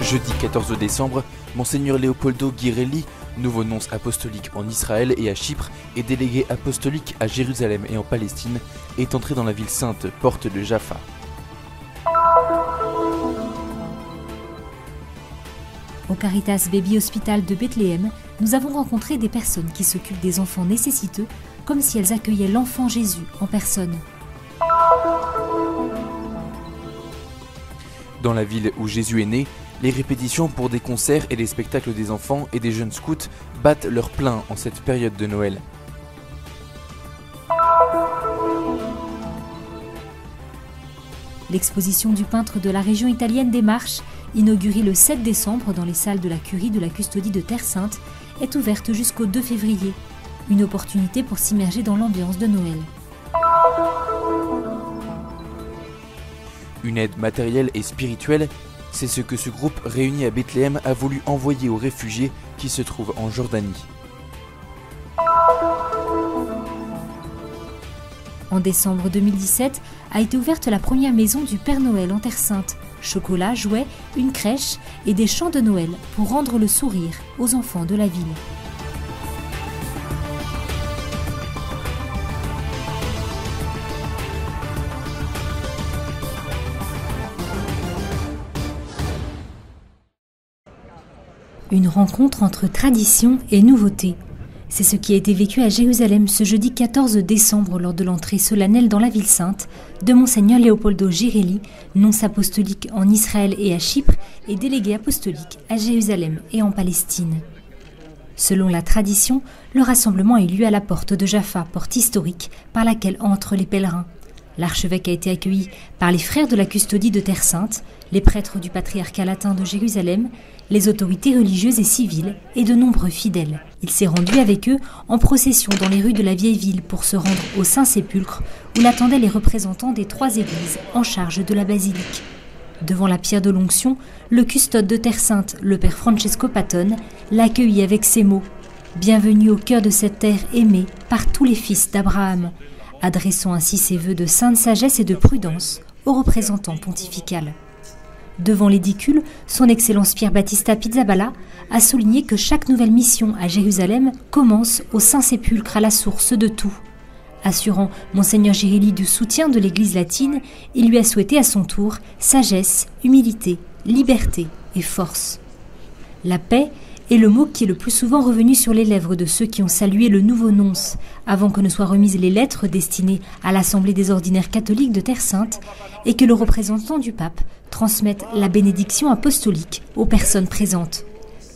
Jeudi 14 décembre, Monseigneur Leopoldo Ghirelli, nouveau nonce apostolique en Israël et à Chypre et délégué apostolique à Jérusalem et en Palestine, est entré dans la ville sainte, porte de Jaffa. Au Caritas Baby Hospital de Bethléem, nous avons rencontré des personnes qui s'occupent des enfants nécessiteux, comme si elles accueillaient l'enfant Jésus en personne. Dans la ville où Jésus est né, les répétitions pour des concerts et des spectacles des enfants et des jeunes scouts battent leur plein en cette période de Noël. L'exposition du peintre de la région italienne des Marches, inaugurée le 7 décembre dans les salles de la curie de la custodie de Terre Sainte, est ouverte jusqu'au 2 février. Une opportunité pour s'immerger dans l'ambiance de Noël. Une aide matérielle et spirituelle, c'est ce que ce groupe réuni à Bethléem a voulu envoyer aux réfugiés qui se trouvent en Jordanie. En décembre 2017, a été ouverte la première maison du Père Noël en Terre Sainte. Chocolat, jouets, une crèche et des chants de Noël pour rendre le sourire aux enfants de la ville. Une rencontre entre tradition et nouveauté. C'est ce qui a été vécu à Jérusalem ce jeudi 14 décembre lors de l'entrée solennelle dans la ville sainte de Monseigneur Leopoldo Ghirelli, nonce apostolique en Israël et à Chypre et délégué apostolique à Jérusalem et en Palestine. Selon la tradition, le rassemblement a eu lieu à la porte de Jaffa, porte historique par laquelle entrent les pèlerins. L'archevêque a été accueilli par les frères de la custodie de Terre Sainte, les prêtres du patriarcat latin de Jérusalem, les autorités religieuses et civiles et de nombreux fidèles. Il s'est rendu avec eux en procession dans les rues de la vieille ville pour se rendre au Saint-Sépulcre où l'attendaient les représentants des 3 églises en charge de la basilique. Devant la pierre de l'onction, le custode de Terre Sainte, le père Francesco Patton, l'accueillit avec ces mots « Bienvenue au cœur de cette terre aimée par tous les fils d'Abraham », adressant ainsi ses vœux de sainte sagesse et de prudence au représentant pontifical. Devant l'édicule, son Excellence Pierre Battista Pizzaballa a souligné que chaque nouvelle mission à Jérusalem commence au Saint-Sépulcre à la source de tout. Assurant Monseigneur Ghirelli du soutien de l'Église latine, il lui a souhaité à son tour sagesse, humilité, liberté et force. La paix est le mot qui est le plus souvent revenu sur les lèvres de ceux qui ont salué le nouveau nonce, avant que ne soient remises les lettres destinées à l'Assemblée des ordinaires catholiques de Terre Sainte et que le représentant du pape transmette la bénédiction apostolique aux personnes présentes.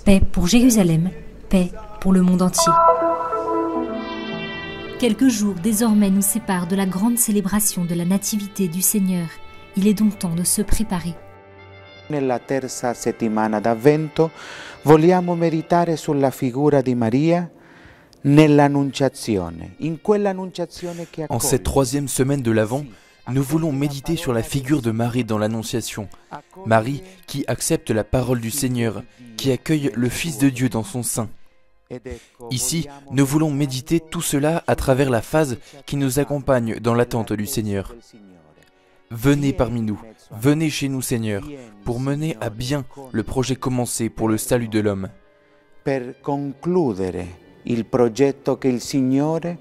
Paix pour Jérusalem, paix pour le monde entier. Quelques jours désormais nous séparent de la grande célébration de la Nativité du Seigneur. Il est donc temps de se préparer. Nella terza settimana d'Avvento vogliamo meditare sulla figura di Maria nell'Annunciazione, in quell'Annunciazione che accoglie. En cette 3e semaine de l'Avent, nous voulons méditer sur la figure de Marie dans l'Annonciation. Marie qui accepte la parole du Seigneur, qui accueille le Fils de Dieu dans son sein. Ici, nous voulons méditer tout cela à travers la phase qui nous accompagne dans l'attente du Seigneur. Venez parmi nous, venez chez nous Seigneur, pour mener à bien le projet commencé pour le salut de l'homme. Per concludere il progetto che il Signore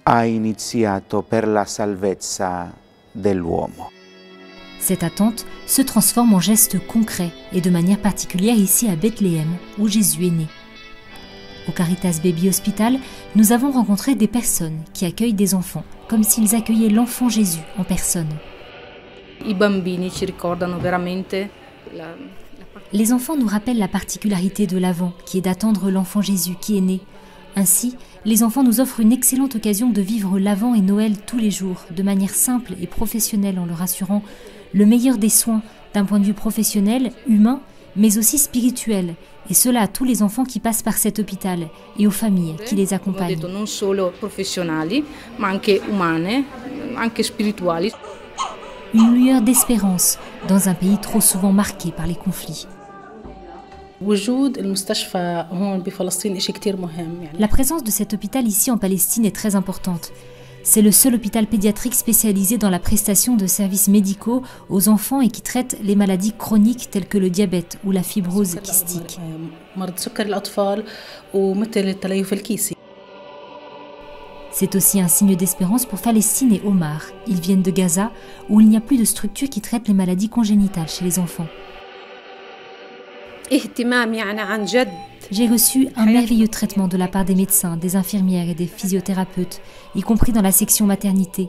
ha iniziato per la salvezza dell'uomo. Cette attente se transforme en gestes concrets et de manière particulière ici à Bethléem, où Jésus est né. Au Caritas Baby Hospital, nous avons rencontré des personnes qui accueillent des enfants, comme s'ils accueillaient l'enfant Jésus en personne. Les enfants nous rappellent la particularité de l'Avent, qui est d'attendre l'enfant Jésus qui est né. Ainsi, les enfants nous offrent une excellente occasion de vivre l'Avent et Noël tous les jours, de manière simple et professionnelle, en leur assurant le meilleur des soins d'un point de vue professionnel, humain, mais aussi spirituel, et cela à tous les enfants qui passent par cet hôpital et aux familles qui les accompagnent. Non solo professionnali, ma anche umane, anche spirituali. Une lueur d'espérance dans un pays trop souvent marqué par les conflits. La présence de cet hôpital ici en Palestine est très importante. C'est le seul hôpital pédiatrique spécialisé dans la prestation de services médicaux aux enfants et qui traite les maladies chroniques telles que le diabète ou la fibrose kystique. C'est aussi un signe d'espérance pour Palestine et Omar. Ils viennent de Gaza, où il n'y a plus de structure qui traite les maladies congénitales chez les enfants. J'ai reçu un merveilleux traitement de la part des médecins, des infirmières et des physiothérapeutes, y compris dans la section maternité.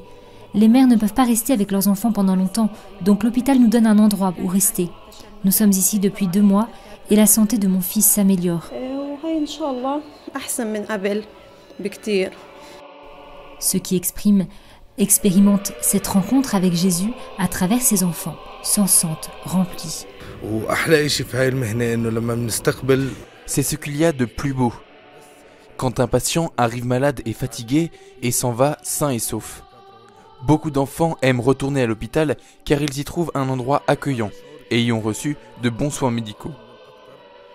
Les mères ne peuvent pas rester avec leurs enfants pendant longtemps, donc l'hôpital nous donne un endroit où rester. Nous sommes ici depuis 2 mois et la santé de mon fils s'améliore. Ceux qui expérimentent cette rencontre avec Jésus à travers ses enfants s'en sentent remplis. C'est ce qu'il y a de plus beau. Quand un patient arrive malade et fatigué et s'en va sain et sauf. Beaucoup d'enfants aiment retourner à l'hôpital car ils y trouvent un endroit accueillant et y ont reçu de bons soins médicaux.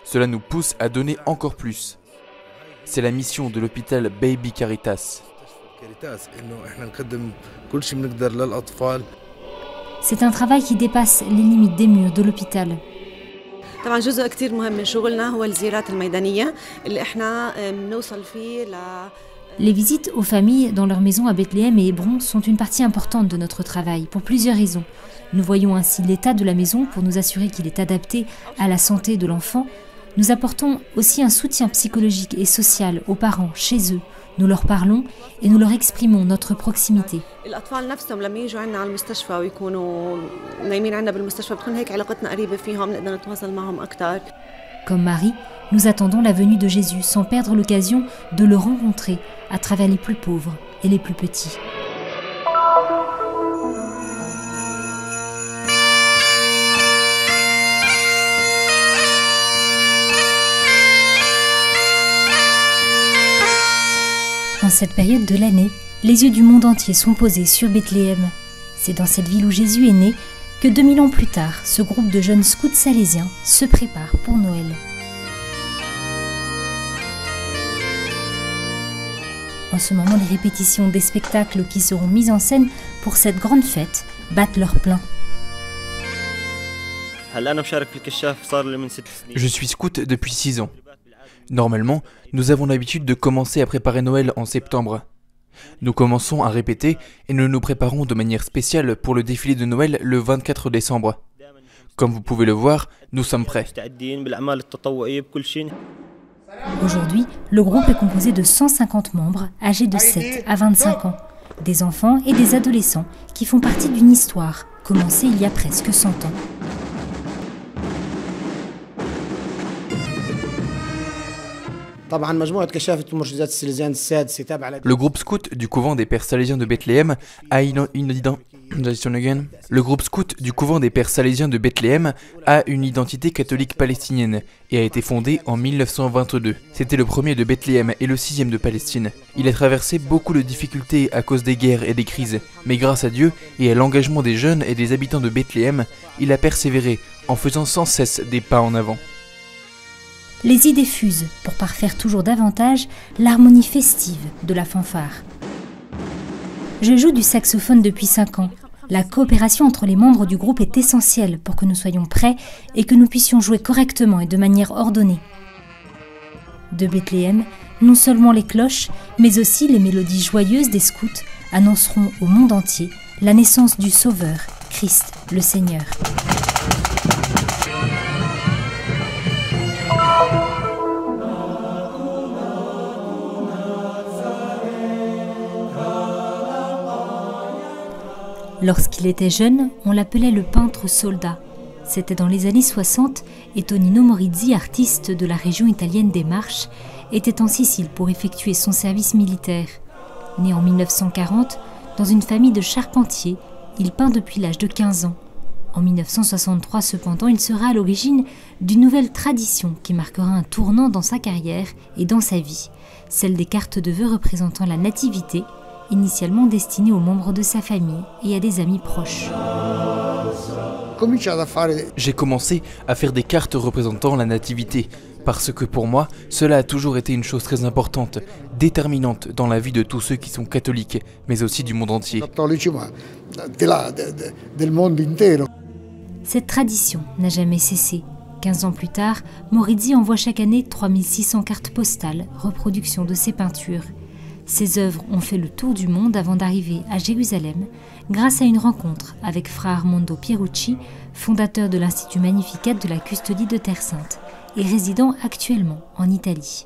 Cela nous pousse à donner encore plus. C'est la mission de l'hôpital Baby Caritas. C'est un travail qui dépasse les limites des murs de l'hôpital. Les visites aux familles dans leur maison à Bethléem et Hébron sont une partie importante de notre travail, pour plusieurs raisons. Nous voyons ainsi l'état de la maison pour nous assurer qu'il est adapté à la santé de l'enfant. Nous apportons aussi un soutien psychologique et social aux parents chez eux. Nous leur parlons et nous leur exprimons notre proximité. Comme Marie, nous attendons la venue de Jésus sans perdre l'occasion de le rencontrer à travers les plus pauvres et les plus petits. En cette période de l'année, les yeux du monde entier sont posés sur Bethléem. C'est dans cette ville où Jésus est né que 2000 ans plus tard, ce groupe de jeunes scouts salésiens se prépare pour Noël. En ce moment, les répétitions des spectacles qui seront mis en scène pour cette grande fête battent leur plein. Je suis scout depuis 6 ans. Normalement, nous avons l'habitude de commencer à préparer Noël en septembre. Nous commençons à répéter et nous nous préparons de manière spéciale pour le défilé de Noël le 24 décembre. Comme vous pouvez le voir, nous sommes prêts. Aujourd'hui, le groupe est composé de 150 membres âgés de 7 à 25 ans. Des enfants et des adolescents qui font partie d'une histoire commencée il y a presque 100 ans. Le groupe scout du couvent des Pères Salésiens de Bethléem a une identité catholique palestinienne et a été fondé en 1922. C'était le premier de Bethléem et le 6e de Palestine. Il a traversé beaucoup de difficultés à cause des guerres et des crises, mais grâce à Dieu et à l'engagement des jeunes et des habitants de Bethléem, il a persévéré en faisant sans cesse des pas en avant. Les idées fusent pour parfaire toujours davantage l'harmonie festive de la fanfare. Je joue du saxophone depuis 5 ans. La coopération entre les membres du groupe est essentielle pour que nous soyons prêts et que nous puissions jouer correctement et de manière ordonnée. De Bethléem, non seulement les cloches, mais aussi les mélodies joyeuses des scouts annonceront au monde entier la naissance du Sauveur, Christ le Seigneur. Lorsqu'il était jeune, on l'appelait le peintre soldat. C'était dans les années 60 et Tonino Morizzi, artiste de la région italienne des Marches, était en Sicile pour effectuer son service militaire. Né en 1940, dans une famille de charpentiers, il peint depuis l'âge de 15 ans. En 1963 cependant, il sera à l'origine d'une nouvelle tradition qui marquera un tournant dans sa carrière et dans sa vie, celle des cartes de vœux représentant la nativité, initialement destiné aux membres de sa famille et à des amis proches. J'ai commencé à faire des cartes représentant la nativité, Parce que pour moi, cela a toujours été une chose très importante, déterminante dans la vie de tous ceux qui sont catholiques, mais aussi du monde entier. Cette tradition n'a jamais cessé. 15 ans plus tard, Morizzi envoie chaque année 3600 cartes postales, reproductions de ses peintures. Ses œuvres ont fait le tour du monde avant d'arriver à Jérusalem, grâce à une rencontre avec Fra Armando Pierucci, fondateur de l'Institut Magnificat de la Custodie de Terre Sainte, et résidant actuellement en Italie.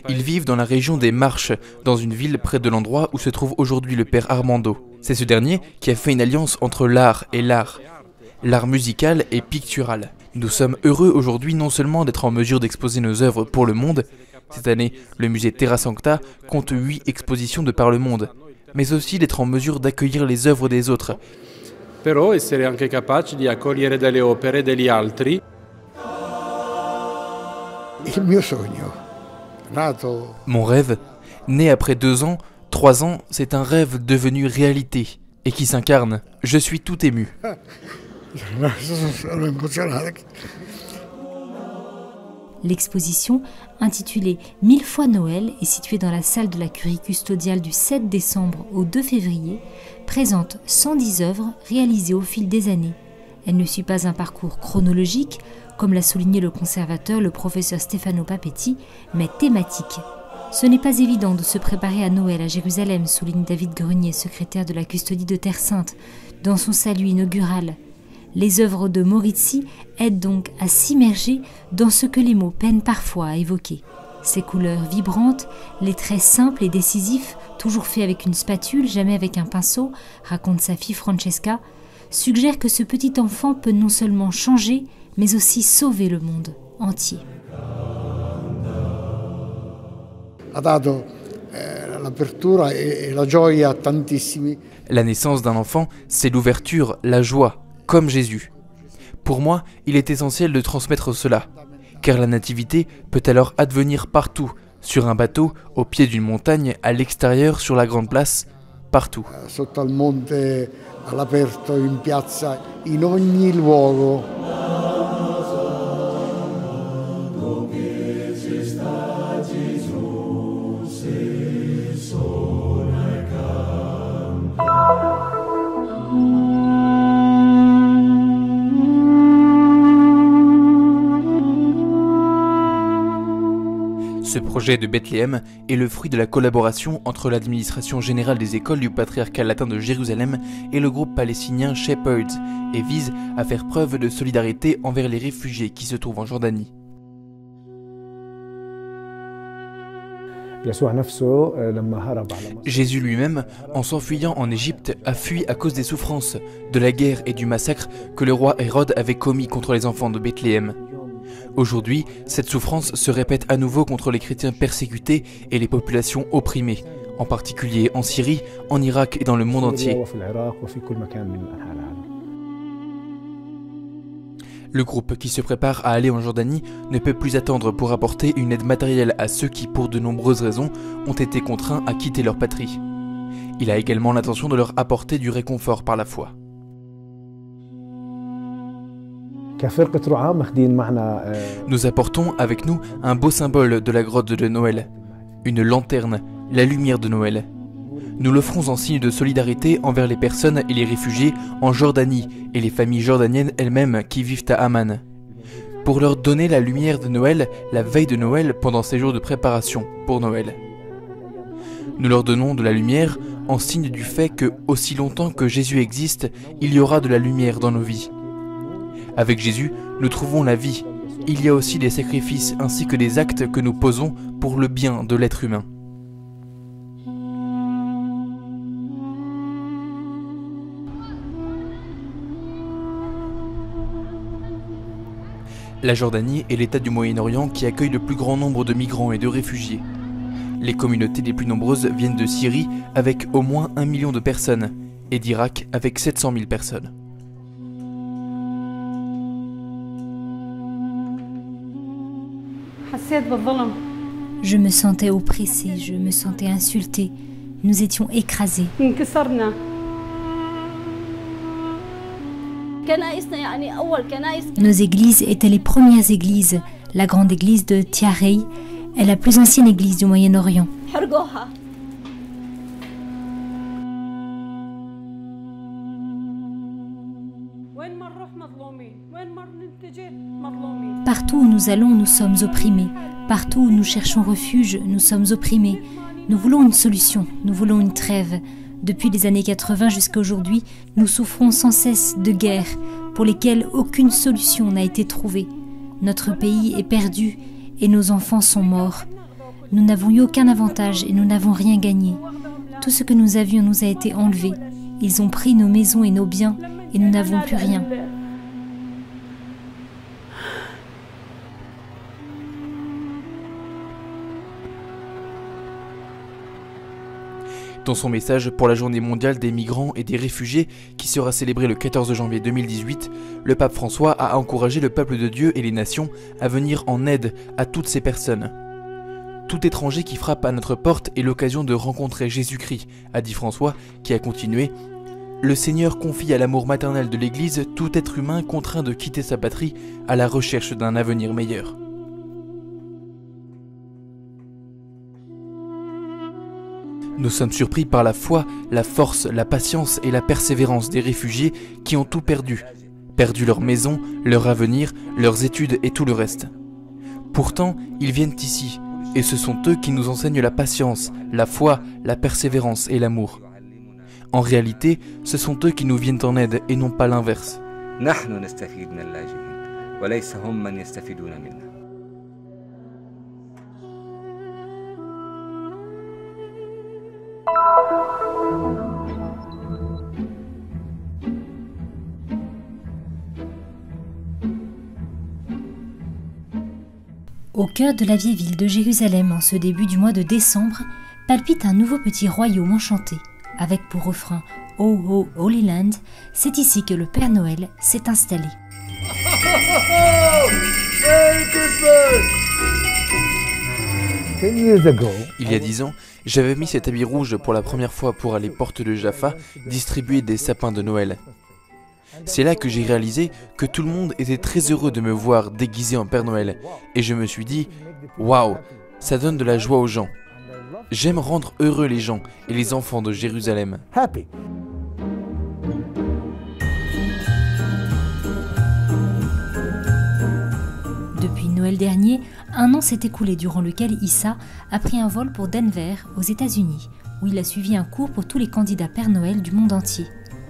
Ils vivent dans la région des Marches, dans une ville près de l'endroit où se trouve aujourd'hui le père Armando. C'est ce dernier qui a fait une alliance entre l'art et l'art musical et pictural. Nous sommes heureux aujourd'hui non seulement d'être en mesure d'exposer nos œuvres pour le monde. Cette année, le musée Terra Sancta compte 8 expositions de par le monde, mais aussi d'être en mesure d'accueillir les œuvres des autres. Però essere anche capaci di accogliere delle opere degli altri. Il mio sogno, nato. Mon rêve, né après 2 ans, 3 ans, c'est un rêve devenu réalité et qui s'incarne. Je suis tout ému. L'exposition, intitulée 1000 fois Noël et située dans la salle de la curie custodiale du 7 décembre au 2 février, présente 110 œuvres réalisées au fil des années. Elle ne suit pas un parcours chronologique, comme l'a souligné le conservateur, le professeur Stefano Papetti, mais thématique. Ce n'est pas évident de se préparer à Noël à Jérusalem, souligne David Grenier, secrétaire de la Custodie de Terre Sainte, dans son salut inaugural. Les œuvres de Morizzi aident donc à s'immerger dans ce que les mots peinent parfois à évoquer. Ses couleurs vibrantes, les traits simples et décisifs, toujours faits avec une spatule, jamais avec un pinceau, raconte sa fille Francesca, suggèrent que ce petit enfant peut non seulement changer, mais aussi sauver le monde entier. La naissance d'un enfant, c'est l'ouverture, la joie, comme Jésus. Pour moi, il est essentiel de transmettre cela, car la nativité peut alors advenir partout, sur un bateau, au pied d'une montagne, à l'extérieur, sur la grande place, partout. Sotto al monte, all'aperto, in piazza, in ogni luogo. Ce projet de Bethléem est le fruit de la collaboration entre l'administration générale des écoles du patriarcat latin de Jérusalem et le groupe palestinien Shepherds et vise à faire preuve de solidarité envers les réfugiés qui se trouvent en Jordanie. Jésus lui-même, en s'enfuyant en Égypte, a fui à cause des souffrances, de la guerre et du massacre que le roi Hérode avait commis contre les enfants de Bethléem. Aujourd'hui, cette souffrance se répète à nouveau contre les chrétiens persécutés et les populations opprimées, en particulier en Syrie, en Irak et dans le monde entier. Le groupe qui se prépare à aller en Jordanie ne peut plus attendre pour apporter une aide matérielle à ceux qui, pour de nombreuses raisons, ont été contraints à quitter leur patrie. Il a également l'intention de leur apporter du réconfort par la foi. Nous apportons avec nous un beau symbole de la grotte de Noël, une lanterne, la lumière de Noël. Nous l'offrons en signe de solidarité envers les personnes et les réfugiés en Jordanie et les familles jordaniennes elles-mêmes qui vivent à Amman, pour leur donner la lumière de Noël la veille de Noël pendant ces jours de préparation pour Noël. Nous leur donnons de la lumière en signe du fait que, aussi longtemps que Jésus existe, il y aura de la lumière dans nos vies. Avec Jésus, nous trouvons la vie. Il y a aussi des sacrifices ainsi que des actes que nous posons pour le bien de l'être humain. La Jordanie est l'État du Moyen-Orient qui accueille le plus grand nombre de migrants et de réfugiés. Les communautés les plus nombreuses viennent de Syrie avec au moins 1 million de personnes et d'Irak avec 700 000 personnes. Je me sentais oppressée, je me sentais insultée. Nous étions écrasés. Nos églises étaient les premières églises. La grande église de Tiarei est la plus ancienne église du Moyen-Orient. Partout où nous allons, nous sommes opprimés. Partout où nous cherchons refuge, nous sommes opprimés. Nous voulons une solution, nous voulons une trêve. Depuis les années 80 jusqu'à aujourd'hui, nous souffrons sans cesse de guerres pour lesquelles aucune solution n'a été trouvée. Notre pays est perdu et nos enfants sont morts. Nous n'avons eu aucun avantage et nous n'avons rien gagné. Tout ce que nous avions nous a été enlevé. Ils ont pris nos maisons et nos biens et nous n'avons plus rien. Dans son message pour la journée mondiale des migrants et des réfugiés qui sera célébrée le 14 janvier 2018, le pape François a encouragé le peuple de Dieu et les nations à venir en aide à toutes ces personnes. Tout étranger qui frappe à notre porte est l'occasion de rencontrer Jésus-Christ, a dit François, qui a continué. Le Seigneur confie à l'amour maternel de l'Église tout être humain contraint de quitter sa patrie à la recherche d'un avenir meilleur. Nous sommes surpris par la foi, la force, la patience et la persévérance des réfugiés qui ont tout perdu. Perdu leur maison, leur avenir, leurs études et tout le reste. Pourtant, ils viennent ici, et ce sont eux qui nous enseignent la patience, la foi, la persévérance et l'amour. En réalité, ce sont eux qui nous viennent en aide et non pas l'inverse. Au cœur de la vieille ville de Jérusalem, en ce début du mois de décembre, palpite un nouveau petit royaume enchanté, avec pour refrain « Oh, oh, Holy Land », c'est ici que le Père Noël s'est installé. Il y a 10 ans, j'avais mis cet habit rouge pour la première fois pour aller porte de Jaffa distribuer des sapins de Noël. C'est là que j'ai réalisé que tout le monde était très heureux de me voir déguisé en Père Noël, et je me suis dit « Waouh, ça donne de la joie aux gens. J'aime rendre heureux les gens et les enfants de Jérusalem. » Depuis Noël dernier, un an s'est écoulé durant lequel Issa a pris un vol pour Denver, aux États-Unis, où il a suivi un cours pour tous les candidats Père Noël du monde entier.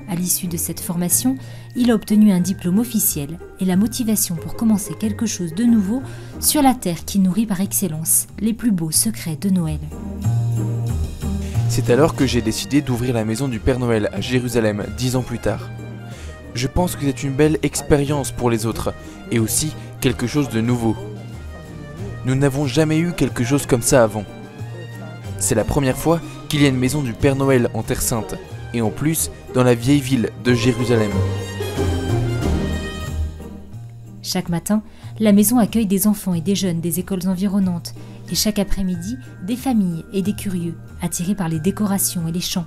À l'issue de cette formation, il a obtenu un diplôme officiel et la motivation pour commencer quelque chose de nouveau sur la terre qui nourrit par excellence les plus beaux secrets de Noël. C'est alors que j'ai décidé d'ouvrir la maison du Père Noël à Jérusalem 10 ans plus tard. Je pense que c'est une belle expérience pour les autres et aussi quelque chose de nouveau. Nous n'avons jamais eu quelque chose comme ça avant. C'est la première fois qu'il y a une maison du Père Noël en Terre Sainte, et en plus dans la vieille ville de Jérusalem. Chaque matin, la maison accueille des enfants et des jeunes des écoles environnantes, et chaque après-midi, des familles et des curieux, attirés par les décorations et les chants.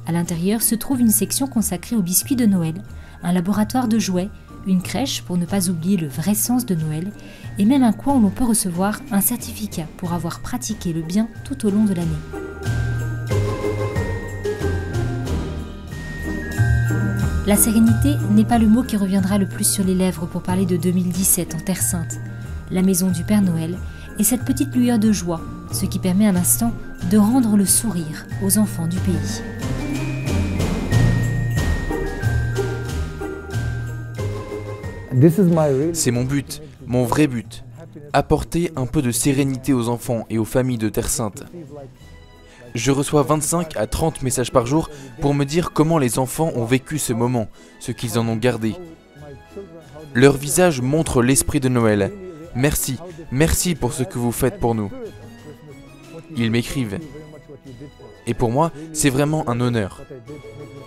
À l'intérieur se trouve une section consacrée aux biscuits de Noël, un laboratoire de jouets, une crèche pour ne pas oublier le vrai sens de Noël, et même un coin où l'on peut recevoir un certificat pour avoir pratiqué le bien tout au long de l'année. La sérénité n'est pas le mot qui reviendra le plus sur les lèvres pour parler de 2017 en Terre Sainte. La maison du Père Noël est cette petite lueur de joie, ce qui permet un instant de rendre le sourire aux enfants du pays. C'est mon but, mon vrai but, apporter un peu de sérénité aux enfants et aux familles de Terre Sainte. Je reçois 25 à 30 messages par jour pour me dire comment les enfants ont vécu ce moment, ce qu'ils en ont gardé. Leur visage montre l'esprit de Noël. Merci, merci pour ce que vous faites pour nous. Ils m'écrivent. Et pour moi, c'est vraiment un honneur.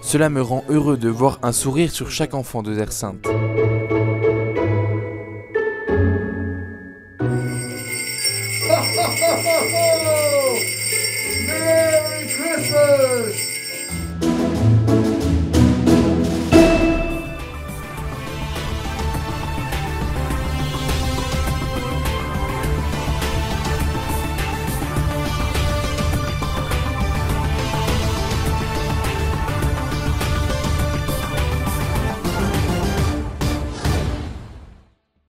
Cela me rend heureux de voir un sourire sur chaque enfant de Terre Sainte.